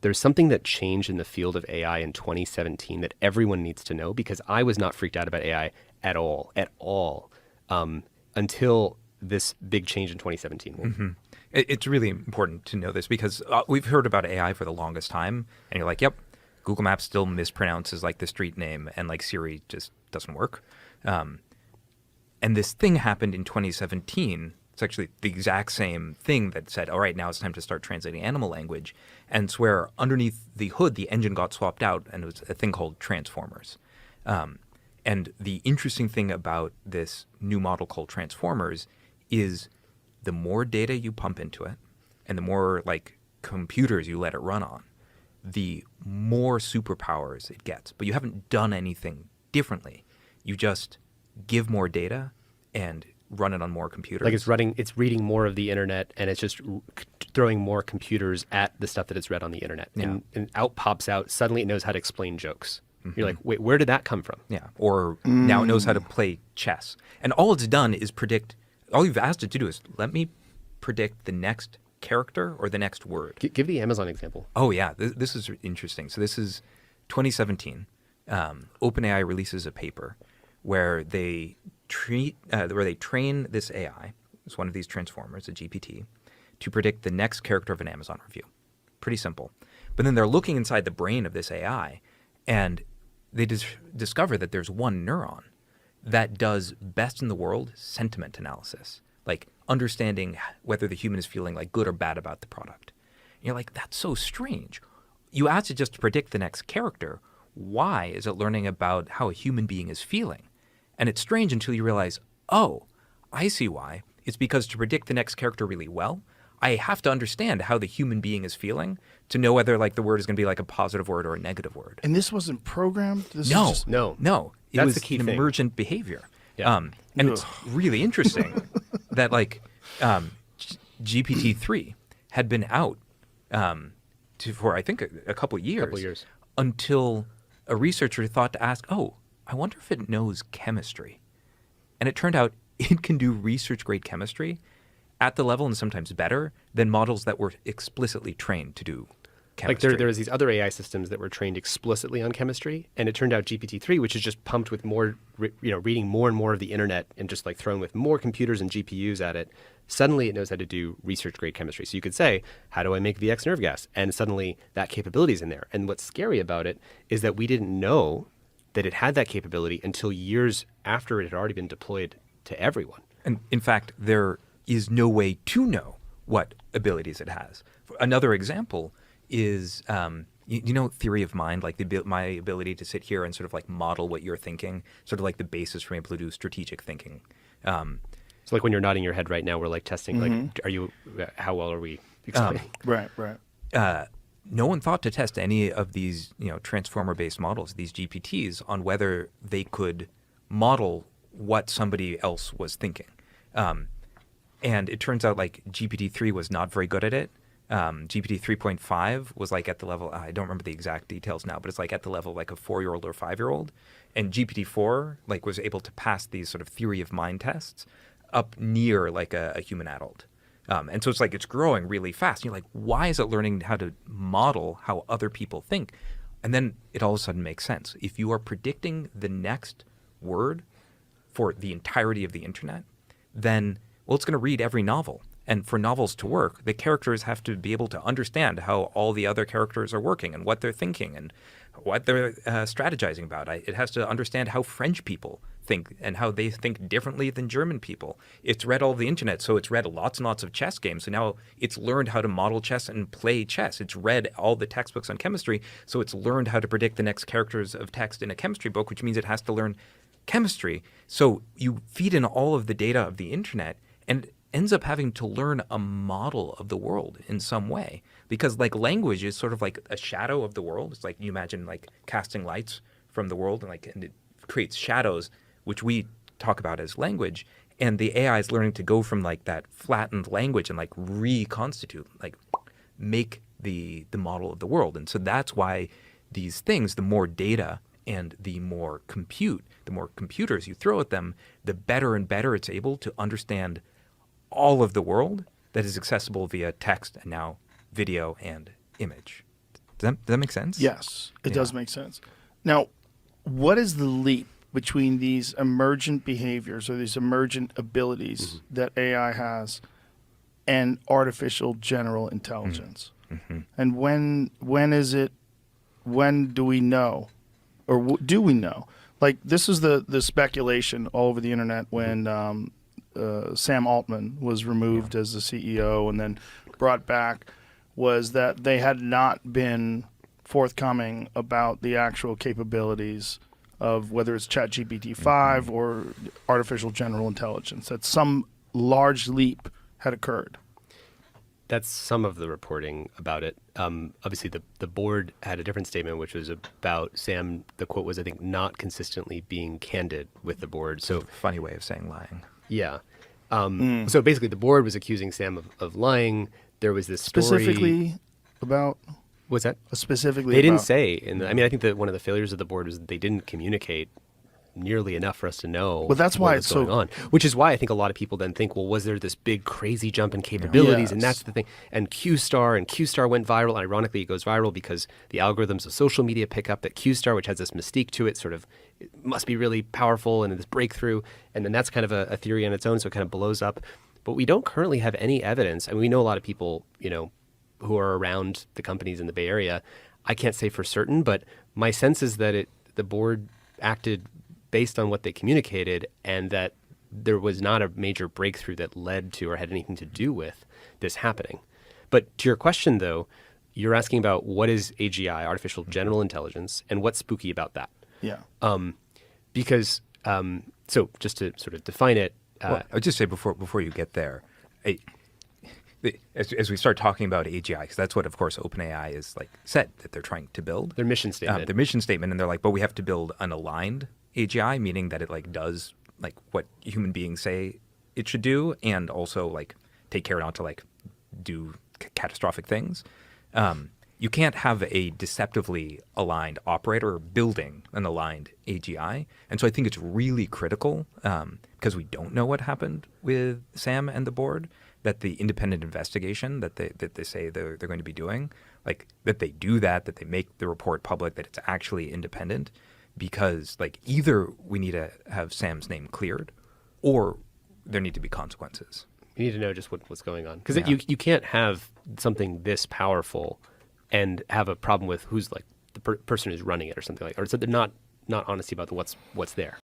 there's something that changed in the field of AI in 2017 that everyone needs to know, because I was not freaked out about AI at all, until this big change in 2017. Mm-hmm. It's really important to know this because we've heard about AI for the longest time, and you're like, yep, Google Maps still mispronounces like the street name, and like Siri just doesn't work. And this thing happened in 2017. It's actually the exact same thing that said, all right, now it's time to start translating animal language. And it's where underneath the hood, the engine got swapped out, and it was a thing called transformers. And the interesting thing about this new model called transformers is the more data you pump into it and the more like computers you let it run on, the more superpowers it gets. But you haven't done anything differently. You just give more data and run it on more computers. Like it's reading more of the internet, and it's just throwing more computers at the stuff that it's read on the internet. Yeah. And out pops out, suddenly it knows how to explain jokes. Mm-hmm. You're like, wait, where did that come from? Yeah. Or now it knows how to play chess. And all it's done is predict, all you've asked it to do is let me predict the next character or the next word. Give the Amazon example. Oh yeah, this is interesting. So this is 2017. OpenAI releases a paper where they train this AI, it's one of these transformers, a GPT, to predict the next character of an Amazon review. Pretty simple. But then they're looking inside the brain of this AI, and they discover that there's one neuron that does best in the world sentiment analysis, like understanding whether the human is feeling like good or bad about the product. And you're like, that's so strange. You asked it just to predict the next character. Why is it learning about how a human being is feeling? And it's strange until you realize, oh, I see why. It's because to predict the next character really well, I have to understand how the human being is feeling to know whether like the word is going to be like a positive word or a negative word. And this wasn't programmed? No. It That's was the key an thing. emergent behavior. Yeah. And it's really interesting that like GPT-3 had been out for I think a couple years. Until a researcher thought to ask, oh, I wonder if it knows chemistry. And it turned out it can do research-grade chemistry at the level and sometimes better than models that were explicitly trained to do chemistry. Like there was these other AI systems that were trained explicitly on chemistry, and it turned out GPT-3, which is just pumped with more, reading more and more of the internet and just like thrown with more computers and GPUs at it, suddenly it knows how to do research-grade chemistry. So you could say, how do I make VX nerve gas? And suddenly that capability is in there. And what's scary about it is that we didn't know that it had that capability until years after it had already been deployed to everyone. And in fact, there is no way to know what abilities it has. Another example is, you know, theory of mind, like my ability to sit here and sort of like model what you're thinking, sort of like the basis for being able to do strategic thinking. So like when you're nodding your head right now, we're like testing, like, how well are we explaining? Right. No one thought to test any of these, transformer-based models, these GPTs, on whether they could model what somebody else was thinking. And it turns out like GPT-3 was not very good at it. GPT 3.5 was like at the level, I don't remember the exact details now, but it's like at the level like a 4-year-old or 5-year-old. And GPT-4 like was able to pass these sort of theory of mind tests up near like a human adult. And so it's like it's growing really fast. And you're like, why is it learning how to model how other people think? And then it all of a sudden makes sense. If you are predicting the next word for the entirety of the internet, then, well, it's going to read every novel. And for novels to work, the characters have to be able to understand how all the other characters are working and what they're thinking and what they're strategizing about. It has to understand how French people think and how they think differently than German people. It's read all the internet, so it's read lots and lots of chess games. So now it's learned how to model chess and play chess. It's read all the textbooks on chemistry, so it's learned how to predict the next characters of text in a chemistry book, which means it has to learn chemistry. So you feed in all of the data of the internet and ends up having to learn a model of the world in some way, because like language is sort of like a shadow of the world. It's like you imagine like casting lights from the world and it creates shadows, which we talk about as language. And the AI is learning to go from like that flattened language and like reconstitute, like make the model of the world. And so that's why these things, the more data and the more computers you throw at them, the better and better it's able to understand all of the world that is accessible via text and now video and image. Does that make sense? Yes, it Yeah. does make sense. Now, what is the leap between these emergent behaviors or these emergent abilities that AI has and artificial general intelligence? And when do we know, or do we know? Like, this is the speculation all over the internet when Sam Altman was removed as the CEO and then brought back, was that they had not been forthcoming about the actual capabilities of whether it's ChatGPT 5 or artificial general intelligence, that some large leap had occurred. That's some of the reporting about it. Obviously, the board had a different statement, which was about Sam. The quote was, I think, not consistently being candid with the board. So, Funny way of saying lying. yeah. So basically, the board was accusing Sam of lying. There was this story. Specifically about? What's that? Specifically They didn't about- say. I mean, I think that one of the failures of the board was that they didn't communicate nearly enough for us to know Well, that's why what it's was going so- on. Which is why I think a lot of people then think, well, was there this big crazy jump in capabilities? And Yes. that's the thing. And Q-Star went viral. Ironically, it goes viral because the algorithms of social media pick up that Q-Star, which has this mystique to it, sort of it must be really powerful and this breakthrough. And then that's kind of a theory on its own, so it kind of blows up. But we don't currently have any evidence. I mean, we know a lot of people, who are around the companies in the Bay Area. I can't say for certain, but my sense is that the board acted based on what they communicated, and that there was not a major breakthrough that led to or had anything to do with this happening. But to your question, though, you're asking about what is AGI, artificial general intelligence, and what's spooky about that. Yeah. Because, so just to sort of define it, Well, I would just say before you get there, as we start talking about AGI, because that's what, of course, OpenAI is like said that they're trying to build. their mission statement. Their mission statement, and they're like, but we have to build an aligned AGI, meaning that it like does like what human beings say it should do, and also like take care not to like do catastrophic things. You can't have a deceptively aligned operator building an aligned AGI. And so I think it's really critical, because we don't know what happened with Sam and the board, that the independent investigation that they say they're going to be doing, like that they do that they make the report public, that it's actually independent, because like either we need to have Sam's name cleared or there need to be consequences. You need to know just what's going on. Because Yeah. you can't have something this powerful and have a problem with who's like the person who's running it or something like, or so they're not honesty about what's there.